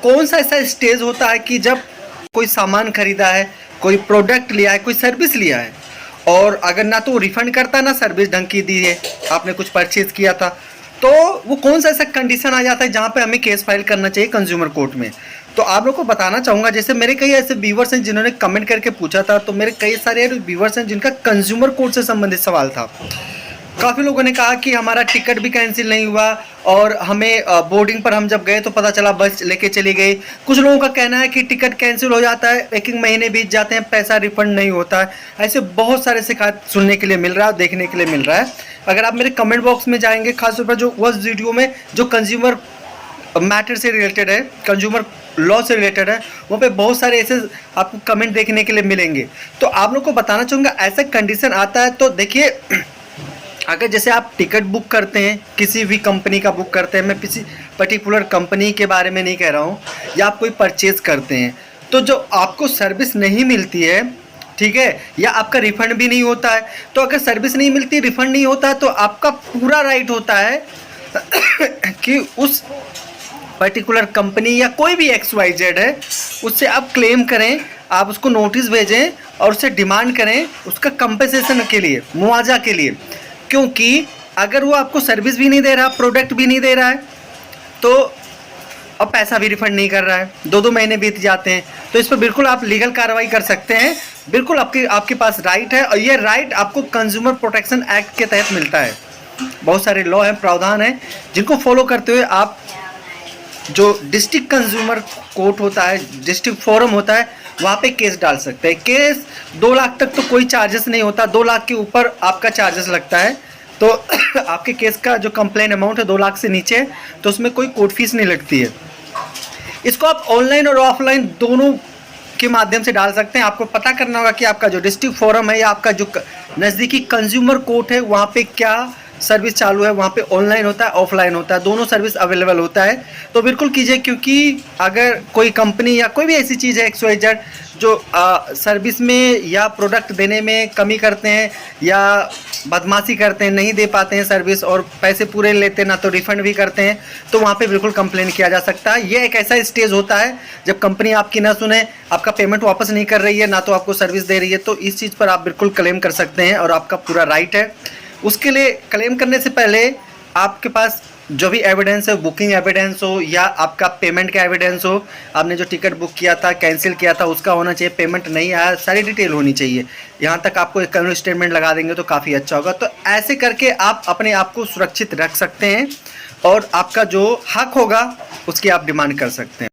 कौन सा ऐसा स्टेज होता है कि जब कोई सामान खरीदा है, कोई प्रोडक्ट लिया है, कोई सर्विस लिया है, और अगर ना तो रिफंड करता ना सर्विस ढंग की दी है, आपने कुछ परचेज किया था, तो वो कौन सा ऐसा कंडीशन आ जाता है जहाँ पे हमें केस फाइल करना चाहिए कंज्यूमर कोर्ट में। तो आप लोग को बताना चाहूँगा, जैसे मेरे कई ऐसे व्यूवर्स हैं जिन्होंने कमेंट करके पूछा था, तो मेरे कई सारे व्यूवर्स हैं जिनका कंज्यूमर कोर्ट से संबंधित सवाल था। काफ़ी लोगों ने कहा कि हमारा टिकट भी कैंसिल नहीं हुआ, और हमें बोर्डिंग पर हम जब गए तो पता चला बस लेके चली गई। कुछ लोगों का कहना है कि टिकट कैंसिल हो जाता है, एक एक महीने बीत जाते हैं, पैसा रिफंड नहीं होता है। ऐसे बहुत सारे शिकायत सुनने के लिए मिल रहा है, देखने के लिए मिल रहा है। अगर आप मेरे कमेंट बॉक्स में जाएंगे, खासतौर पर जो उस वीडियो में जो कंज्यूमर मैटर से रिलेटेड है, कंज्यूमर लॉ से रिलेटेड है, वहाँ पे बहुत सारे ऐसे आपको कमेंट देखने के लिए मिलेंगे। तो आप लोग को बताना चाहूँगा, ऐसा कंडीशन आता है तो देखिए, अगर जैसे आप टिकट बुक करते हैं, किसी भी कंपनी का बुक करते हैं, मैं किसी पर्टिकुलर कंपनी के बारे में नहीं कह रहा हूँ, या आप कोई परचेज़ करते हैं, तो जो आपको सर्विस नहीं मिलती है, ठीक है, या आपका रिफ़ंड भी नहीं होता है, तो अगर सर्विस नहीं मिलती, रिफ़ंड नहीं होता है, तो आपका पूरा राइट होता है कि उस पर्टिकुलर कंपनी या कोई भी XYZ है, उससे आप क्लेम करें, आप उसको नोटिस भेजें और उससे डिमांड करें उसका कंपेंसेशन के लिए, मुआवजा के लिए। क्योंकि अगर वो आपको सर्विस भी नहीं दे रहा, प्रोडक्ट भी नहीं दे रहा है, तो अब पैसा भी रिफंड नहीं कर रहा है, 2-2 महीने बीत जाते हैं, तो इस पर बिल्कुल आप लीगल कार्रवाई कर सकते हैं। बिल्कुल आपके पास राइट है, और ये राइट आपको कंज्यूमर प्रोटेक्शन एक्ट के तहत मिलता है। बहुत सारे लॉ हैं, प्रावधान हैं, जिनको फॉलो करते हुए आप जो डिस्ट्रिक्ट कंज्यूमर कोर्ट होता है, डिस्ट्रिक्ट फोरम होता है, वहाँ पे केस डाल सकते हैं। केस 2 लाख तक तो कोई चार्जेस नहीं होता, 2 लाख के ऊपर आपका चार्जेस लगता है। तो आपके केस का जो कंप्लेन अमाउंट है 2 लाख से नीचे, तो उसमें कोई कोर्ट फीस नहीं लगती है। इसको आप ऑनलाइन और ऑफलाइन दोनों के माध्यम से डाल सकते हैं। आपको पता करना होगा कि आपका जो डिस्ट्रिक्ट फोरम है या आपका जो नज़दीकी कंज्यूमर कोर्ट है, वहाँ पे क्या सर्विस चालू है, वहाँ पे ऑनलाइन होता है, ऑफलाइन होता है, दोनों सर्विस अवेलेबल होता है। तो बिल्कुल कीजिए, क्योंकि अगर कोई कंपनी या कोई भी ऐसी चीज़ है XYZ जो सर्विस में या प्रोडक्ट देने में कमी करते हैं या बदमाशी करते हैं, नहीं दे पाते हैं सर्विस, और पैसे पूरे लेते हैं, ना तो रिफ़ंड भी करते हैं, तो वहाँ पे बिल्कुल कंप्लेन किया जा सकता है। ये एक ऐसा स्टेज होता है जब कंपनी आपकी ना सुने, आपका पेमेंट वापस नहीं कर रही है, ना तो आपको सर्विस दे रही है, तो इस चीज़ पर आप बिल्कुल क्लेम कर सकते हैं और आपका पूरा राइट है। उसके लिए क्लेम करने से पहले आपके पास जो भी एविडेंस है, बुकिंग एविडेंस हो या आपका पेमेंट का एविडेंस हो, आपने जो टिकट बुक किया था, कैंसिल किया था, उसका होना चाहिए, पेमेंट नहीं आया, सारी डिटेल होनी चाहिए। यहाँ तक आपको एक कन्वर्ट स्टेटमेंट लगा देंगे तो काफ़ी अच्छा होगा। तो ऐसे करके आप अपने आप को सुरक्षित रख सकते हैं और आपका जो हक होगा उसकी आप डिमांड कर सकते हैं।